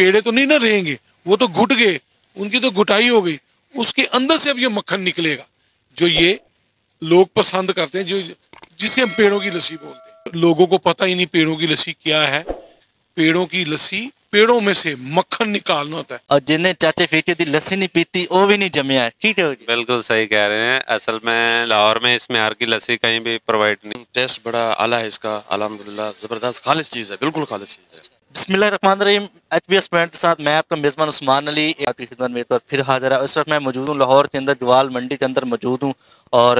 पेड़े तो नहीं ना रहेंगे, वो तो घुट गए, उनकी तो घुटाई हो गई, उसके अंदर से अब ये मक्खन निकलेगा जो ये लोग पसंद करते हैं, जो जिसे हम पेड़ों की लस्सी बोलते हैं। लोगों को पता ही नहीं पेड़ों की लस्सी क्या है। पेड़ों की लस्सी, पेड़ों में से मक्खन निकालना होता है। और जिन्हें चाचे फीके दी लस्सी नहीं पीती वो भी नहीं जमिया है। ठीक है जी, बिल्कुल सही कह रहे हैं। असल में लाहौर में इस मेयार की लस्सी कहीं भी प्रोवाइड नहीं। टेस्ट बड़ा आला है इसका, अल्हम्दुलिल्लाह ज़बरदस्त खालिस चीज़ है, बिल्कुल खालिस चीज़ है। बिस्मिल्लाहिर्रहमानिर्रहीम। एचबीएस पॉइंट के साथ मैं आपका मेज़बान उस्मान अली आपकी खिदमत में एक बार फिर हाजिर है। इस वक्त मैं मौजूद हूँ लाहौर के अंदर, जवाल मंडी के अंदर मौजूद हूँ। और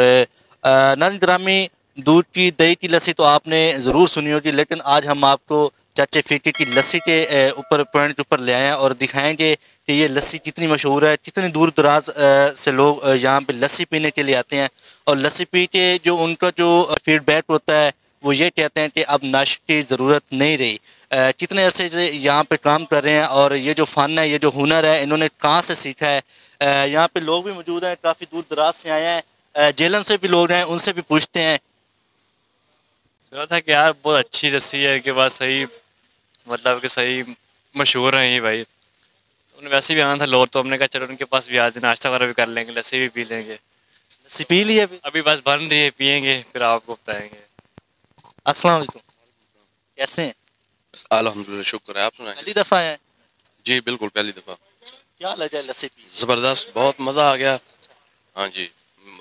नाज़रीन ग्रामी, दूध की दही की लस्सी तो आपने ज़रूर सुनी होगी, लेकिन आज हम आपको चाचे फीके की लस्सी के ऊपर पॉइंट के ऊपर ले आए हैं और दिखाएंगे कि ये लस्सी कितनी मशहूर है, कितनी दूर दराज से लोग यहाँ पे लस्सी पीने के लिए आते हैं। और लस्सी पी के जो उनका जो फीडबैक होता है वो ये कहते हैं कि अब नाश्ते की ज़रूरत नहीं रही। कितने अरसे से यहाँ पे काम कर रहे हैं और ये जो फ़न है, ये जो हुनर है, इन्होंने कहाँ से सीखा है। यहाँ पे लोग भी मौजूद हैं, काफ़ी दूर दराज से आए हैं, जेलन से भी लोग हैं, उनसे भी पूछते हैं। सुना था कि यार बहुत अच्छी लस्सी है, कि बस सही मतलब कि सही मशहूर है ये भाई। उन्हें वैसे भी आना था लोग, तो हमने कहा चलो उनके पास भी आज नाश्ता वगैरह भी कर लेंगे, लस्सी भी पी लेंगे। लस्सी पी ली है अभी? अभी बस बन रही है, पियेंगे फिर आपको बताएंगे। अस्सलाम वालेकुम, कैसे हैं? अल्हम्दुलिल्लाह, शुक्र है। आप सुनाएं? पहली दफ़ा है? जी बिल्कुल, पहली दफ़ा। क्या लगा लस्सी पी? ज़बरदस्त, बहुत मज़ा आ गया। हाँ जी,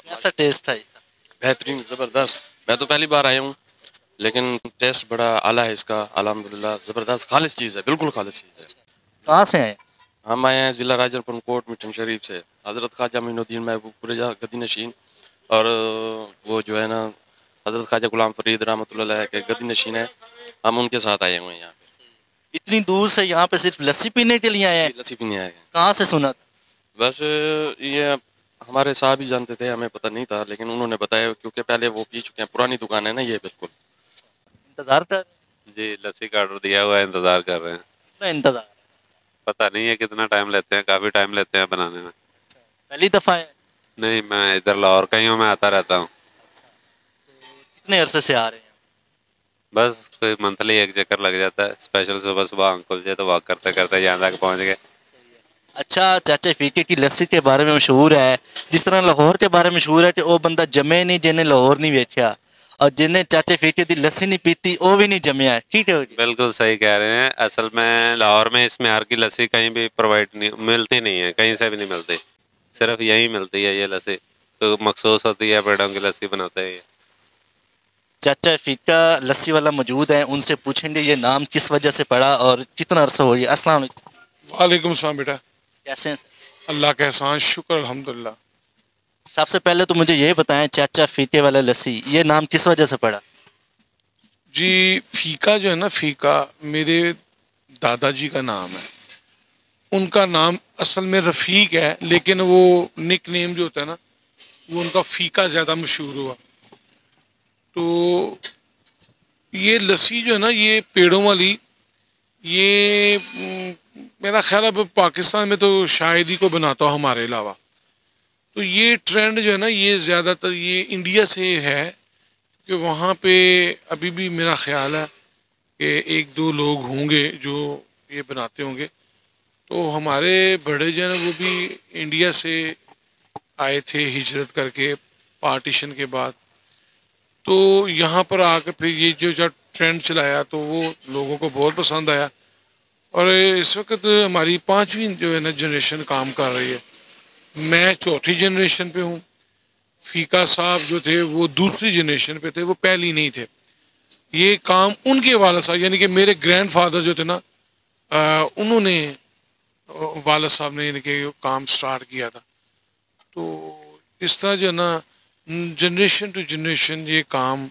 कैसा टेस्ट था इसका? बेहतरीन, ज़बरदस्त। मैं तो पहली बार आया हूँ, लेकिन टेस्ट बड़ा आला है इसका, अल्हम्दुलिल्लाह ज़बरदस्त खालिस चीज़ है, बिल्कुल खालिस चीज़ है। कहाँ से आए? हम आए हैं ज़िला राजरपुर कोट मिठन शरीफ से। हज़रत ख्वाजा मोइनुद्दीन महबूबपुर गद्दी नशीन, और वो जो है ना हज़रत ख्वाजा गुलाम फरीद रहमतुल्लाह अलैह के गद्दी नशीन है। हम उनके साथ आए हुए हैं यहाँ पे। इतनी दूर से यहाँ पे सिर्फ लस्सी पीने के लिए आए हैं? लस्सी पीने आए हैं। कहाँ से सुना था? बस ये हमारे साहब ही जानते थे, हमें पता नहीं था, लेकिन उन्होंने बताया क्योंकि पहले वो पी चुके हैं। पुरानी दुकान है ना ये, बिल्कुल। इंतजार कर? जी, लस्सी का ऑर्डर दिया हुआ है, इंतजार कर रहे हैं। कितना इंतजार? पता नहीं है कितना टाइम लेते हैं, काफी टाइम लेते हैं बनाने में। पहली दफ़ा है? नहीं, मैं इधर लाहौर का ही हूँ, मैं आता रहता हूँ। कितने अरसे से आ रहे हैं? बस कोई मंथली एक चक्कर लग जाता है। स्पेशल सुबह सुबह अंकुल जी तो वॉक करते करते यहाँ तक पहुँच गए। अच्छा, चाचा फीके की लस्सी के बारे में मशहूर है, जिस तरह लाहौर के बारे में मशहूर है कि वो बंदा जमे नहीं जिन्हें लाहौर नहीं वेख्या, और जिन्हें चाचे फीके की लस्सी नहीं पीती वो भी नहीं जमिया है। ठीक है जी, बिल्कुल सही कह रहे हैं। असल में लाहौर में इस मेयार की लस्सी कहीं भी प्रोवाइड नहीं मिलती, नहीं है, कहीं से भी नहीं मिलती, सिर्फ यहीं मिलती है ये लस्सी। तो मखसूस होती है, पेड़ों की लस्सी बनाते हैं ये। चाचा फीका लस्सी वाला मौजूद है, उनसे पूछेंगे ये नाम किस वजह से पड़ा और कितना अरसा हो गया। अस्सलाम वालेकुम। वालेकुम सलाम बेटा। कैसे हैं सर? अल्लाह का एहसान, शुक्र अल्हम्दुलिल्लाह। सबसे पहले तो मुझे ये बताएं, चाचा फीके वाला लस्सी ये नाम किस वजह से पड़ा? जी, फीका जो है ना, फीका मेरे दादाजी का नाम है। उनका नाम असल में रफ़ीक है, लेकिन वो निक नेम जो होता है ना, वो उनका फीका ज़्यादा मशहूर हुआ। तो ये लस्सी जो है ना, ये पेड़ों वाली, ये मेरा ख्याल है पाकिस्तान में तो शायद ही को बनाता हो हमारे अलावा। तो ये ट्रेंड जो है ना, ये ज़्यादातर ये इंडिया से है, कि वहाँ पे अभी भी मेरा ख्याल है कि एक दो लोग होंगे जो ये बनाते होंगे। तो हमारे बड़े जो है ना, वो भी इंडिया से आए थे हिजरत करके पार्टीशन के बाद। तो यहाँ पर आकर फिर ये जो ट्रेंड चलाया, तो वो लोगों को बहुत पसंद आया। और इस वक्त हमारी 5वीं जो है ना जनरेशन काम कर रही है। मैं चौथी जनरेशन पे हूँ। फीका साहब जो थे वो दूसरी जनरेशन पे थे, वो पहली नहीं थे। ये काम उनके वालिद साहब यानी कि मेरे ग्रैंडफादर जो थे ना, उन्होंने, वालिद साहब ने यानी कि काम स्टार्ट किया था। तो इस तरह जो है ना, जनरेशन टू जनरेशन ये काम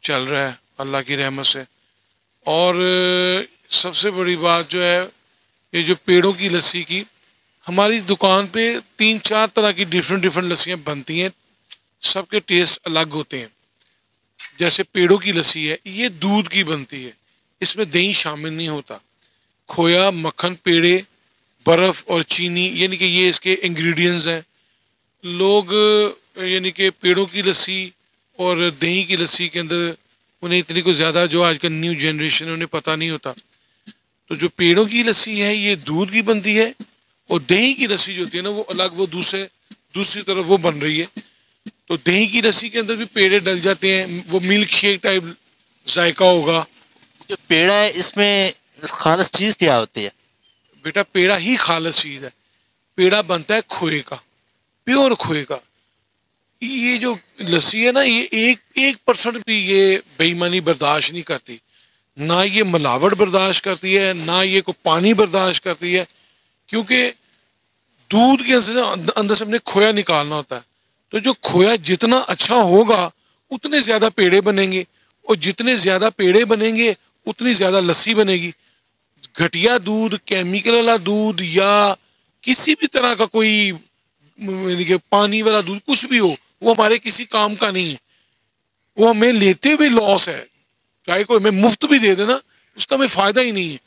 चल रहा है अल्लाह की रहमत से। और सबसे बड़ी बात जो है, ये जो पेड़ों की लस्सी की, हमारी दुकान पे 3-4 तरह की डिफरेंट डिफरेंट लस्सियाँ बनती हैं, सबके टेस्ट अलग होते हैं। जैसे पेड़ों की लस्सी है, ये दूध की बनती है, इसमें दही शामिल नहीं होता। खोया, मक्खन, पेड़े, बर्फ़ और चीनी यानी कि ये इसके इंग्रेडिएंट्स हैं। लोग यानी कि पेड़ों की लस्सी और दही की लस्सी के अंदर उन्हें इतनी को ज़्यादा, जो आजकल न्यू जनरेशन है, उन्हें पता नहीं होता। तो जो पेड़ों की लस्सी है ये दूध की बनती है, और दही की लस्सी जो होती है ना वो अलग, वो दूसरी तरफ वो बन रही है। तो दही की लस्सी के अंदर भी पेड़े डल जाते हैं, वो मिल्क शेक टाइप जायका होगा। जो पेड़ा है इसमें खास चीज़ क्या होती है? बेटा पेड़ा ही खालस चीज़ है। पेड़ा बनता है खोए का, प्योर खोए का। ये जो लस्सी है ना ये 1% भी ये बेईमानी बर्दाश्त नहीं करती, ना ये मिलावट बर्दाश्त करती है, ना ये को पानी बर्दाश्त करती है, क्योंकि दूध के अंदर से हमने खोया निकालना होता है। तो जो खोया जितना अच्छा होगा उतने ज़्यादा पेड़े बनेंगे, और जितने ज़्यादा पेड़े बनेंगे उतनी ज़्यादा लस्सी बनेगी। घटिया दूध, केमिकल वाला दूध, या किसी भी तरह का कोई यानी कि पानी वाला दूध कुछ भी हो, वो हमारे किसी काम का नहीं है। वो हमें लेते हुए लॉस है। चाहे कोई हमें मुफ्त भी दे देना उसका हमें फ़ायदा ही नहीं है,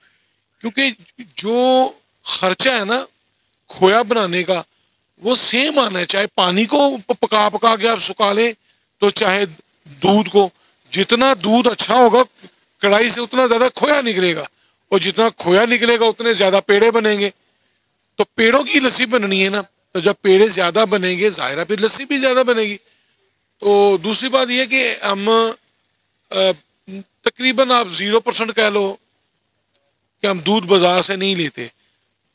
क्योंकि जो खर्चा है ना खोया बनाने का वो सेम आना है। चाहे पानी को पका पका के आप सुखा लें, तो चाहे दूध को। जितना दूध अच्छा होगा कढ़ाई से उतना ज़्यादा खोया निकलेगा, और जितना खोया निकलेगा उतने ज़्यादा पेड़े बनेंगे। तो पेड़ों की लस्सी बननी है ना, तो जब पेड़े ज़्यादा बनेंगे ज़ाहिर फिर लस्सी भी ज़्यादा बनेगी। तो दूसरी बात यह कि हम तकरीबन आप 0% कह लो कि हम दूध बाजार से नहीं लेते।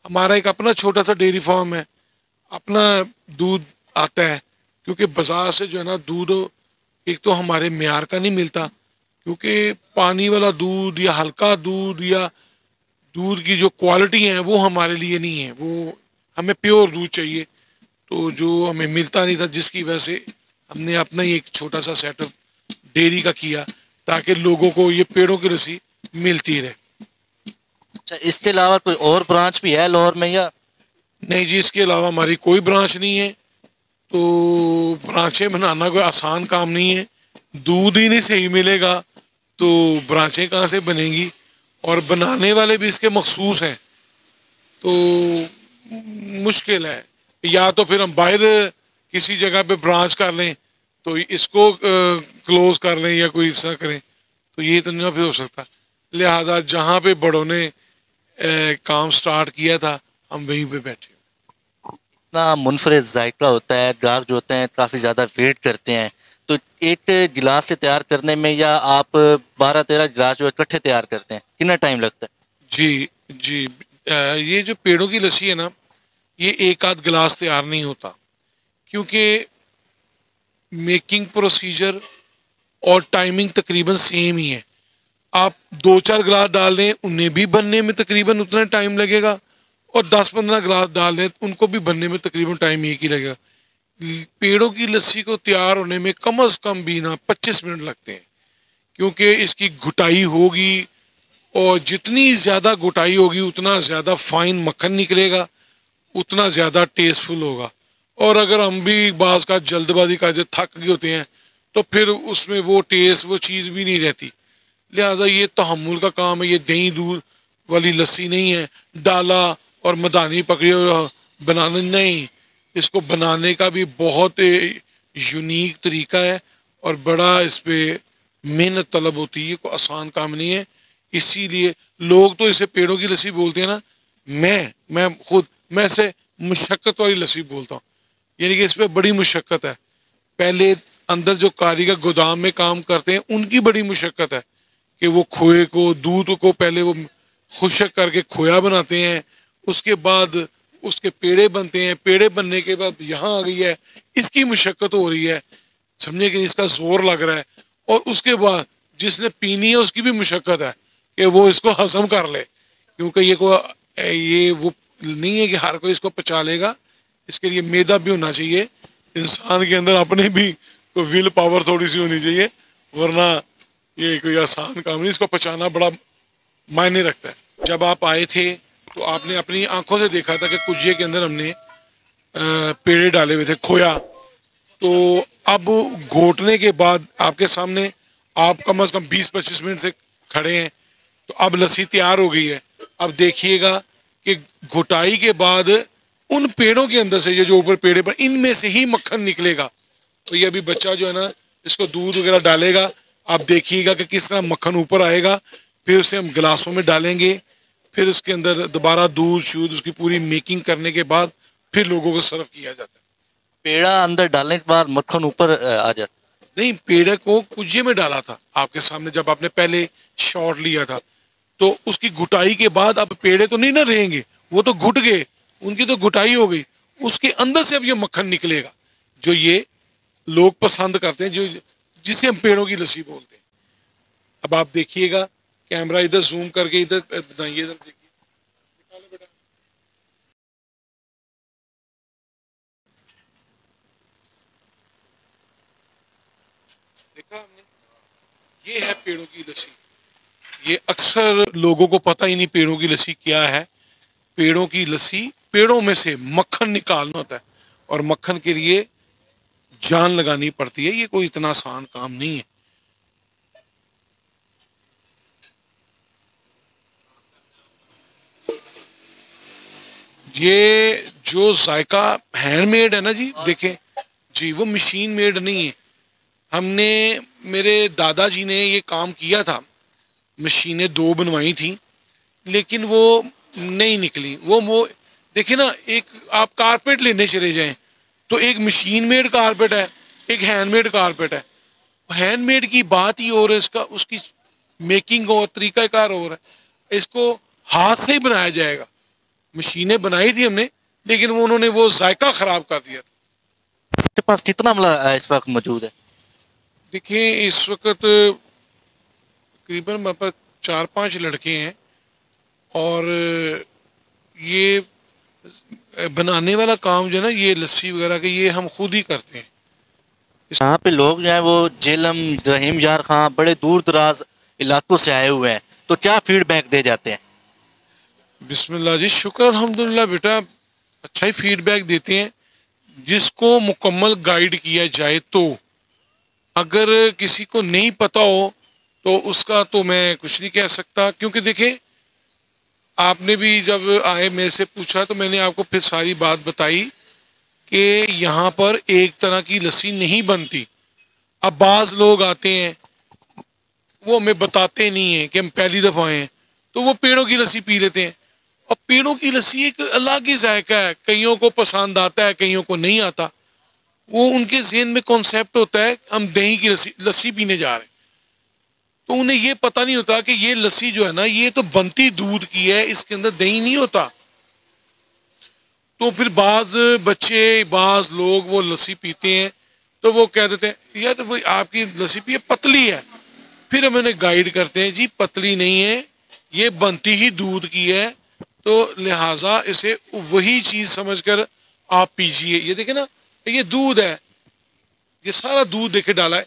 हमारा एक अपना छोटा सा डेयरी फार्म है, अपना दूध आता है, क्योंकि बाजार से जो है ना दूध एक तो हमारे म्यार का नहीं मिलता, क्योंकि पानी वाला दूध या हल्का दूध या दूध की जो क्वालिटी है वो हमारे लिए नहीं है। वो हमें प्योर दूध चाहिए, तो जो हमें मिलता नहीं था, जिसकी वजह से हमने अपना ही एक छोटा सा सेटअप डेयरी का किया, ताकि लोगों को ये पेड़ों की लस्सी मिलती रहे। अच्छा, इसके अलावा कोई और ब्रांच भी है लाहौर में या? नहीं जी, इसके अलावा हमारी कोई ब्रांच नहीं है। तो ब्रांचें बनाना कोई आसान काम नहीं है। दूध ही नहीं सही मिलेगा तो ब्रांचें कहाँ से बनेंगी, और बनाने वाले भी इसके मखसूस हैं, तो मुश्किल है। या तो फिर हम बाहर किसी जगह पे ब्रांच कर लें, तो इसको क्लोज कर लें या कोई ऐसा करें, तो ये तो नहीं हो सकता। लिहाजा जहाँ पे बड़ों ने काम स्टार्ट किया था हम वहीं पे बैठे। इतना मुनफरिद जायका होता है, गाहक जो होते हैं काफ़ी ज़्यादा वेट करते हैं, तो एक गिलास से तैयार करने में या आप 12-13 गिलास जो है इकट्ठे तैयार करते हैं, कितना टाइम लगता है? जी जी, ये जो पेड़ों की लस्सी है ना, ये एक आध गिलास तैयार नहीं होता, क्योंकि मेकिंग प्रोसीजर और टाइमिंग तकरीबन सेम ही है। आप 2-4 गिलास डाल दें उन्हें भी बनने में तकरीबन उतना टाइम लगेगा, और 10-15 गिलास डाल दें उनको भी बनने में तकरीबन टाइम एक ही लगेगा। पेड़ों की लस्सी को तैयार होने में कम से कम भी ना 25 मिनट लगते हैं, क्योंकि इसकी घुटाई होगी, और जितनी ज़्यादा घुटाई होगी उतना ज़्यादा फाइन मक्खन निकलेगा, उतना ज़्यादा टेस्टफुल होगा। और अगर हम भी बाज़ का जल्दबाजी का थक गए होते हैं तो फिर उसमें वो टेस्ट वो चीज़ भी नहीं रहती। लिहाजा ये तहम्मुल का काम है। ये दही दूध वाली लस्सी नहीं है, डाला और मदानी पकड़ी और बनाना नहीं। इसको बनाने का भी बहुत यूनिक तरीका है, और बड़ा इस पर मेहनत तलब होती है, कोई आसान काम नहीं है। इसीलिए लोग तो इसे पेड़ों की लस्सी बोलते हैं ना, मैं इसे मुशक्क़त वाली लस्सी बोलता हूँ, यानी कि इस पर बड़ी मुशक्क़त है। पहले अंदर जो कारीगर गोदाम में काम करते हैं उनकी बड़ी मुशक्क़त है कि वो खोए को, दूध को पहले वो खुशक करके खोया बनाते हैं, उसके बाद उसके पेड़े बनते हैं, पेड़े बनने के बाद यहाँ आ गई है, इसकी मुशक्क़त हो रही है, समझे कि इसका जोर लग रहा है। और उसके बाद जिसने पीनी है उसकी भी मुशक्क़त है कि वो इसको हजम कर ले, क्योंकि ये वो नहीं है कि हर कोई इसको पचा लेगा। इसके लिए मैदा भी होना चाहिए, इंसान के अंदर अपने भी तो विल पावर थोड़ी सी होनी चाहिए, वरना ये कोई आसान काम नहीं। इसको पचाना बड़ा मायने रखता है। जब आप आए थे तो आपने अपनी आंखों से देखा था कि कुजिए के अंदर हमने पेड़े डाले हुए थे, खोया। तो अब घोटने के बाद आपके सामने आप कम से कम 20-25 मिनट से खड़े हैं, तो अब लस्सी तैयार हो गई है। अब देखिएगा कि घुटाई के बाद उन पेड़ों के अंदर से ये जो ऊपर पेड़े पर इनमें से ही मक्खन निकलेगा। तो ये अभी बच्चा जो है ना इसको दूध वगैरह डालेगा, आप देखिएगा कि किस तरह मक्खन ऊपर आएगा। फिर उसे हम गिलासों में डालेंगे, फिर उसके अंदर दोबारा दूध शूध उसकी पूरी मेकिंग करने के बाद फिर लोगों को सर्व किया जाता है। पेड़ा अंदर डालने के बाद मक्खन ऊपर आ जाता नहीं, पेड़े को कुजे में डाला था आपके सामने जब आपने पहले शॉट लिया था, तो उसकी घुटाई के बाद अब पेड़े तो नहीं ना रहेंगे, वो तो घुट गए, उनकी तो घुटाई हो गई, उसके अंदर से अब ये मक्खन निकलेगा जो ये लोग पसंद करते हैं, जो जिसे हम पेड़ों की लस्सी बोलते हैं। अब आप देखिएगा, कैमरा इधर जूम करके इधर बनाइए, इधर देखिए, निकालो बेटा। देखा हमने, ये है पेड़ों की लस्सी। ये अक्सर लोगों को पता ही नहीं पेड़ों की लस्सी क्या है। पेड़ों की लस्सी, पेड़ों में से मक्खन निकालना होता है और मक्खन के लिए जान लगानी पड़ती है। ये कोई इतना आसान काम नहीं है। ये जो जायका हैंडमेड है ना जी, देखें जी, वो मशीन मेड नहीं है। हमने, मेरे दादाजी ने ये काम किया था, मशीनें 2 बनवाई थी, लेकिन वो नहीं निकली। वो देखिए ना, एक आप कारपेट लेने चले जाएं तो एक मशीन मेड कारपेट है, एक हैंडमेड कारपेट है। हैंडमेड की बात ही और है, इसका उसकी मेकिंग और तरीकाकार और है। इसको हाथ से ही बनाया जाएगा। मशीनें बनाई थी हमने, लेकिन वो उन्होंने वो जायका खराब कर दिया था। है। आपके पास कितना अमला इस वक्त मौजूद है? देखिए, इस वक्त तकरीबन मेरे पास 4-5 लड़के हैं और ये बनाने वाला काम जो है ना, ये लस्सी वगैरह के, ये हम खुद ही करते हैं। यहाँ पे लोग जो हैं वो जेलम, रहीम यार खां, बड़े दूर दराज इलाकों से आए हुए हैं, तो क्या फीडबैक दे जाते हैं? बिस्मिल्लाह जी, शुक्र अल्हम्दुलिल्लाह बेटा, अच्छा ही फीडबैक देते हैं। जिसको मुकम्मल गाइड किया जाए तो, अगर किसी को नहीं पता हो तो उसका तो मैं कुछ नहीं कह सकता, क्योंकि देखें, आपने भी जब आए मेरे से पूछा तो मैंने आपको फिर सारी बात बताई कि यहाँ पर एक तरह की लस्सी नहीं बनती। अब बाज लोग आते हैं, वो हमें बताते नहीं हैं कि हम पहली दफ़ा आए हैं, तो वो पेड़ों की लस्सी पी लेते हैं। और पेड़ों की लस्सी एक अलग ही जायका है, कईयों को पसंद आता है, कईयों को नहीं आता। वो उनके ज़हन में कॉन्सेप्ट होता है हम दही की लस्सी पीने जा रहे हैं, तो उन्हें ये पता नहीं होता कि ये लस्सी जो है ना, ये तो बनती दूध की है, इसके अंदर दही नहीं होता। तो फिर बाज बच्चे, बाज लोग वो लस्सी पीते हैं तो वो कह देते हैं यार वो आपकी लस्सी पिए पतली है। फिर हम उन्हें गाइड करते हैं, जी पतली नहीं है, ये बनती ही दूध की है, तो लिहाजा इसे वही चीज़ समझकर आप पीजिए। ये देखे ना, ये दूध है, ये सारा दूध देखे डाला है,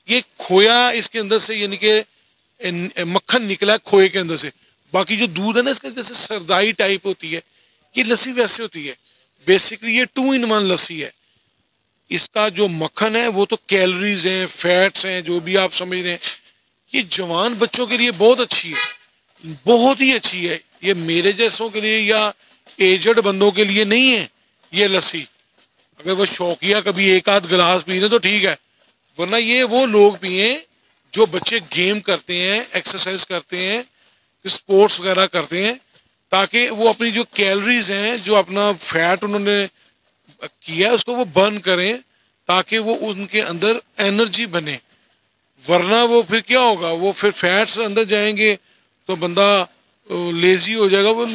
ये खोया इसके अंदर से, यानी कि मक्खन निकला है खोए के अंदर से। बाकी जो दूध है ना, इसका जैसे सरदाई टाइप होती है, ये लस्सी वैसे होती है। बेसिकली ये 2 in 1 लस्सी है। इसका जो मक्खन है वो तो कैलोरीज हैं, फैट्स हैं, जो भी आप समझ रहे हैं, ये जवान बच्चों के लिए बहुत अच्छी है, बहुत ही अच्छी है। ये मेरे जैसों के लिए या एजड बंदों के लिए नहीं है ये लस्सी। अगर वो शौकिया कभी एक आध गिलास पी लें तो ठीक है, वरना ये वो लोग पिए जो बच्चे गेम करते हैं, एक्सरसाइज करते हैं, स्पोर्ट्स वगैरह करते हैं, ताकि वो अपनी जो कैलोरीज हैं, जो अपना फैट उन्होंने किया है, उसको वो बर्न करें, ताकि वो उनके अंदर एनर्जी बने। वरना वो फिर क्या होगा, वो फिर फैट्स अंदर जाएंगे तो बंदा लेजी हो जाएगा, वो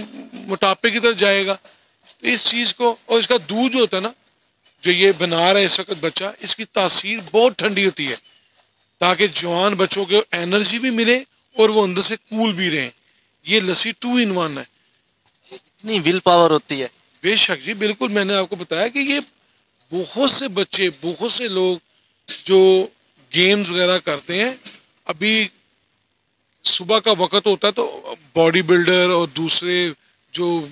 मोटापे की तरफ जाएगा। तो इस चीज़ को, और इसका दूध जो होता है ना, जो ये बना रहा है इस वक्त बच्चा, इसकी तासीर बहुत ठंडी होती है, ताकि जवान बच्चों को एनर्जी भी मिले और वो अंदर से कूल भी रहें। ये लस्सी 2 in 1 है। इतनी विल पावर होती है? बेशक जी, बिल्कुल। मैंने आपको बताया कि ये बहुत से बच्चे, बहुत से लोग जो गेम्स वगैरह करते हैं, अभी सुबह का वक्त होता है तो बॉडी बिल्डर और दूसरे जो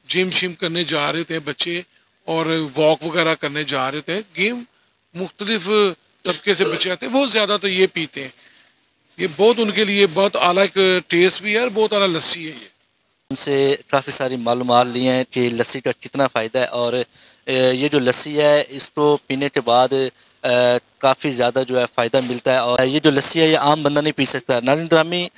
जिम शिम करने जा रहे थे बच्चे और वॉक वगैरह करने जा रहे थे, गेम मुख्तलिफ तबके से बच्चे आते हैं, वो ज़्यादा तो ये पीते हैं। ये बहुत उनके लिए बहुत आला एक टेस्ट भी है और बहुत आला लस्सी है। ये उनसे काफ़ी सारी मालूमात ली हैं कि लस्सी का कितना फ़ायदा है, और ये जो लस्सी है इसको पीने के बाद काफ़ी ज़्यादा जो है फ़ायदा मिलता है। और ये जो लस्सी है ये आम बंदा नहीं पी सकता। नाज़रीन ग्रामी,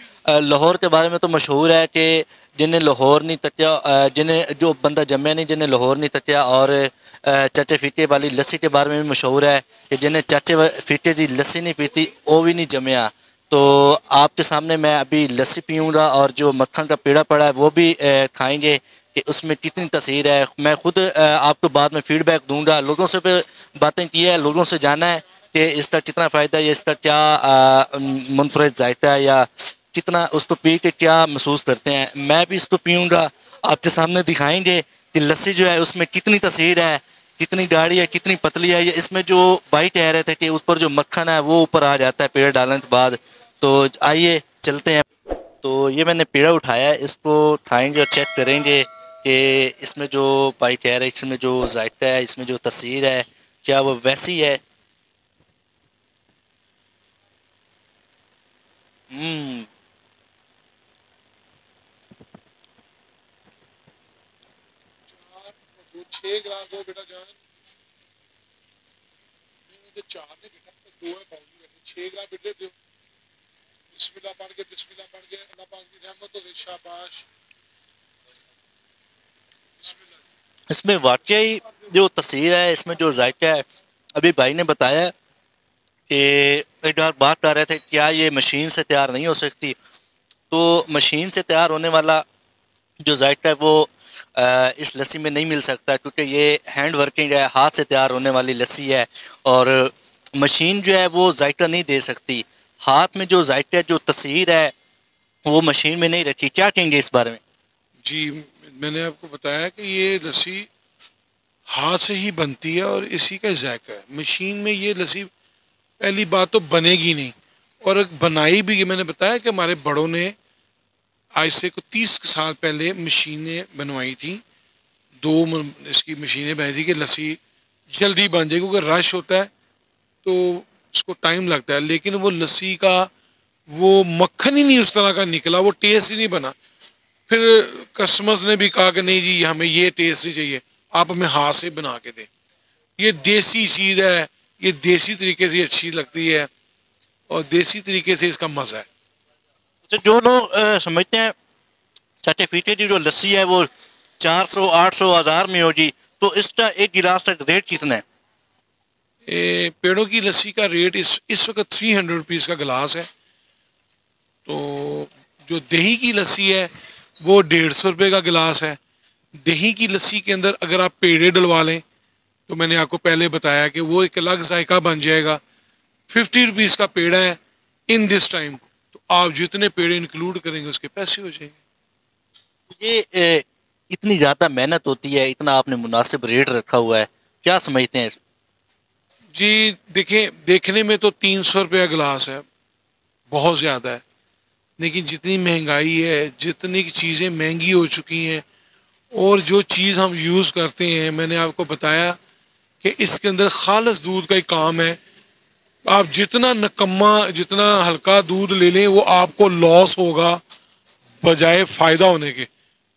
लाहौर के बारे में तो मशहूर है कि जिन्हें लाहौर नहीं तत्या, जिन्हें जो बंदा जम्या नहीं जिन्हें लाहौर नहीं तत्या, और चाचे फीटे वाली लस्सी के बारे में भी मशहूर है कि जिन्हें चाचे फीटे की लस्सी नहीं पीती वो भी नहीं जमया। तो आपके सामने मैं अभी लस्सी पीऊँगा और जो मक्खन का पेड़ा पड़ा है वो भी खाएँगे कि उसमें कितनी तसीर है। मैं खुद आपको बाद में फ़ीडबैक दूंगा। लोगों से भी बातें की है, लोगों से जाना है कि इसका कितना फ़ायदा है, इसका क्या मुनफरद जायका है, या कितना उसको पी के क्या महसूस करते हैं। मैं भी इसको पीऊँगा, आपके सामने दिखाएंगे कि लस्सी जो है उसमें कितनी तसीर है, कितनी गाढ़ी है, कितनी पतली है। ये इसमें जो भाई कह रहे थे कि उस पर जो मक्खन है वो ऊपर आ जाता है पेड़ डालने के बाद। तो आइए चलते हैं। तो ये मैंने पेड़ा उठाया है, इसको खाएंगे और चेक करेंगे कि इसमें जो भाई कह रहे हैं इसमें जो जायका है, इसमें जो तसीर है, क्या वो वैसी है। हम्म 6 ग्राम दो बेटा जान, मुझे 4 नहीं बेटा, 2 है पाउंड में, 6 ग्राम बेटे दो। बिस्मिल्लाह पढ़ के अल्लाह पाक की रहमत हो, शाबाश। बिस्मिल्लाह। इसमें वाकई जो तसीर है, इसमें जो जायका है, अभी भाई ने बताया कि एक बात कर रहे थे क्या ये मशीन से तैयार नहीं हो सकती। तो मशीन से तैयार होने वाला जो जायका है वो इस लस्सी में नहीं मिल सकता, क्योंकि ये हैंड वर्किंग है, हाथ से तैयार होने वाली लस्सी है और मशीन जो है वो जायका नहीं दे सकती। हाथ में जो जायका जो तसीर है वो मशीन में नहीं रखी। क्या कहेंगे इस बारे में? जी, मैंने आपको बताया कि ये लस्सी हाथ से ही बनती है और इसी का जायका है। मशीन में ये लस्सी पहली बात तो बनेगी नहीं, और बनाई भी, मैंने बताया कि हमारे बड़ों ने आज से 30 साल पहले मशीनें बनवाई थी। 2 इसकी मशीनें बनाई थी कि लस्सी जल्दी बन जाए, क्योंकि रश होता है तो उसको टाइम लगता है। लेकिन वो लस्सी का वो मक्खन ही नहीं उस तरह का निकला, वो टेस्ट ही नहीं बना। फिर कस्टमर्स ने भी कहा कि नहीं जी हमें ये टेस्ट नहीं चाहिए, आप हमें हाथ से बना के दें। ये देसी चीज़ है, ये देसी तरीके से अच्छी लगती है और देसी तरीके से इसका मज़ा है। तो जो लोग समझते हैं चाचे फीटे की जो लस्सी है वो 400, 800, 1000 में होगी, तो इसका एक गिलास का रेट कितना है? पेड़ों की लस्सी का रेट इस वक्त 300 रुपीज़ का गिलास है। तो जो दही की लस्सी है वो 150 रुपये का गिलास है। दही की लस्सी के अंदर अगर आप पेड़े डलवा लें तो मैंने आपको पहले बताया कि वो एक अलग जायका बन जाएगा। 50 रुपीज़ का पेड़ा है इन दिस टाइम, तो आप जितने पेड़े इंक्लूड करेंगे उसके पैसे हो जाएंगे। ये इतनी ज़्यादा मेहनत होती है, इतना आपने मुनासिब रेट रखा हुआ है, क्या समझते हैं? जी देखिए, देखने में तो 300 रुपया गिलास है, बहुत ज़्यादा है, लेकिन जितनी महंगाई है, जितनी चीज़ें महंगी हो चुकी हैं और जो चीज़ हम यूज़ करते हैं, मैंने आपको बताया कि इसके अंदर खालिस दूध का ही काम है। आप जितना नकम्मा, जितना हल्का दूध ले लें वो आपको लॉस होगा बजाय फ़ायदा होने के।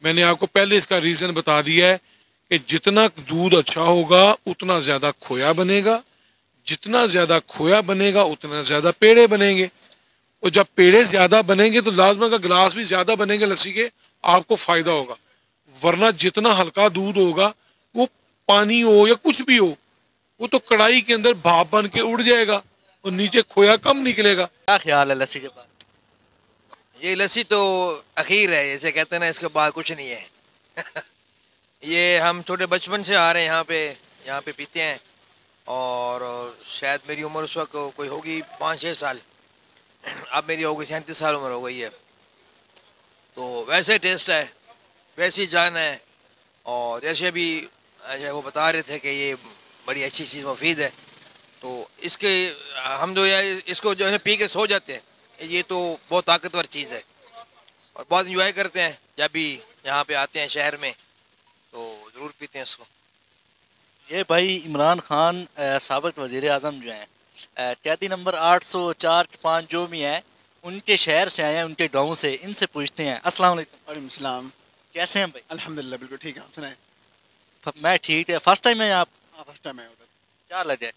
मैंने आपको पहले इसका रीज़न बता दिया है कि जितना दूध अच्छा होगा उतना ज़्यादा खोया बनेगा, जितना ज़्यादा खोया बनेगा उतना ज़्यादा पेड़े बनेंगे, और जब पेड़े ज़्यादा बनेंगे तो लाजमा का गिलास भी ज़्यादा बनेंगे लस्सी के, आपको फ़ायदा होगा। वरना जितना हल्का दूध होगा वो पानी हो या कुछ भी हो, वो तो कढ़ाई के अंदर भाप बन के उड़ जाएगा और नीचे खोया कम निकलेगा। क्या ख्याल है लस्सी के बाद? ये लस्सी तो अखीर है, जैसे कहते हैं ना, इसके बाद कुछ नहीं है। ये हम छोटे बचपन से आ रहे हैं यहाँ पे पीते हैं, और शायद मेरी उम्र उस वक्त कोई होगी 5-6 साल, अब मेरी हो गई 37 साल उम्र हो गई है। तो वैसे टेस्ट है, वैसी जान है, और जैसे अभी वो बता रहे थे कि ये बड़ी अच्छी चीज़ मुफीद है, तो इसके हम जो है इसको जो है पी के सो जाते हैं। ये तो बहुत ताकतवर चीज़ है और बहुत इंजॉय करते हैं जब भी यहाँ पे आते हैं शहर में, तो ज़रूर पीते हैं इसको। ये भाई इमरान खान साबिक़ वज़ीर आज़म जो हैं, कैदी नंबर 804-5 जो भी हैं, उनके शहर से आए हैं, उनके गांव से। इनसे पूछते हैं। अस्सलाम वालेकुम। वालेकुम सलाम। कैसे हैं भाई? अल्हम्दुलिल्लाह बिल्कुल ठीक है, आप सुनाएं? मैं ठीक है। फर्स्ट टाइम है आप? हाँ फर्स्ट टाइम है उधर। क्या लगे?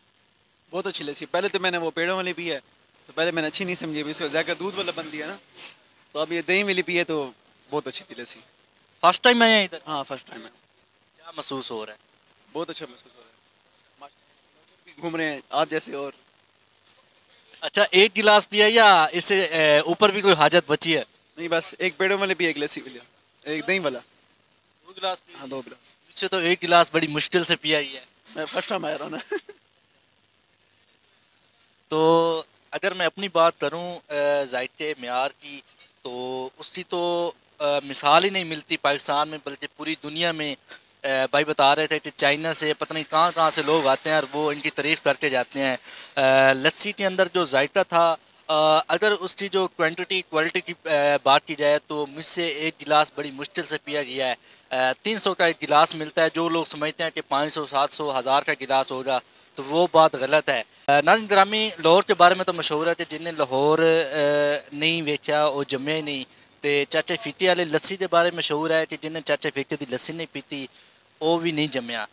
बहुत अच्छी लस्सी। पहले तो मैंने वो पेड़ों वाली पी है, तो पहले मैंने अच्छी नहीं समझी, अभी उसका जायका दूध वाला बन दिया ना, तो अब ये दही वाली पी है तो बहुत अच्छी थी लस्सी। फर्स्ट टाइम आए हैं इधर? हाँ फर्स्ट टाइम है। क्या महसूस हो रहा है? बहुत अच्छा महसूस हो रहा है, घूम रहे हैं आप जैसे। और अच्छा, एक गिलास पिया या इससे ऊपर भी कोई हाजत बची है? नहीं, बस एक पेड़ों वाले भी, एक लस्सी भी लिया, एक दही वाला। 2 गिलास पिए? हाँ 2 गिलास। इससे तो 1 गिलास बड़ी मुश्किल से पिया ही है। मैं फर्स्ट टाइम आया रहा ना। तो अगर मैं अपनी बात करूं जायके म्यार की, तो उसकी तो मिसाल ही नहीं मिलती पाकिस्तान में, बल्कि पूरी दुनिया में। भाई बता रहे थे कि चाइना से पता नहीं कहाँ कहाँ से लोग आते हैं और वो इनकी तारीफ़ करते जाते हैं। लस्सी के अंदर जो जायका था, अगर उसकी जो क्वालिटी की बात की जाए तो मुझसे 1 गिलास बड़ी मुश्किल से पिया गया है। 300 का 1 गिलास मिलता है। जो लोग समझते हैं कि 500, 700, 1000 का गिलास होगा, तो वो बात गलत है। नाज़रीन ग्रामी, लाहौर के बारे में तो मशहूर है कि जिन्हें लाहौर नहीं वेख्या वो जम्मे ही नहीं। तो चाचे फीके वाले लस्सी के बारे में मशहूर है कि जिन्हें चाचे फीके की लस्सी नहीं पीती वो भी नहीं जमया।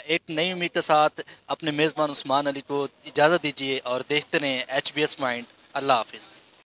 एक नई उम्मीद के साथ अपने मेज़बान उस्मान अली को इजाज़त दीजिए और देखते रहें HBS माइंड। अल्लाह हाफिज़।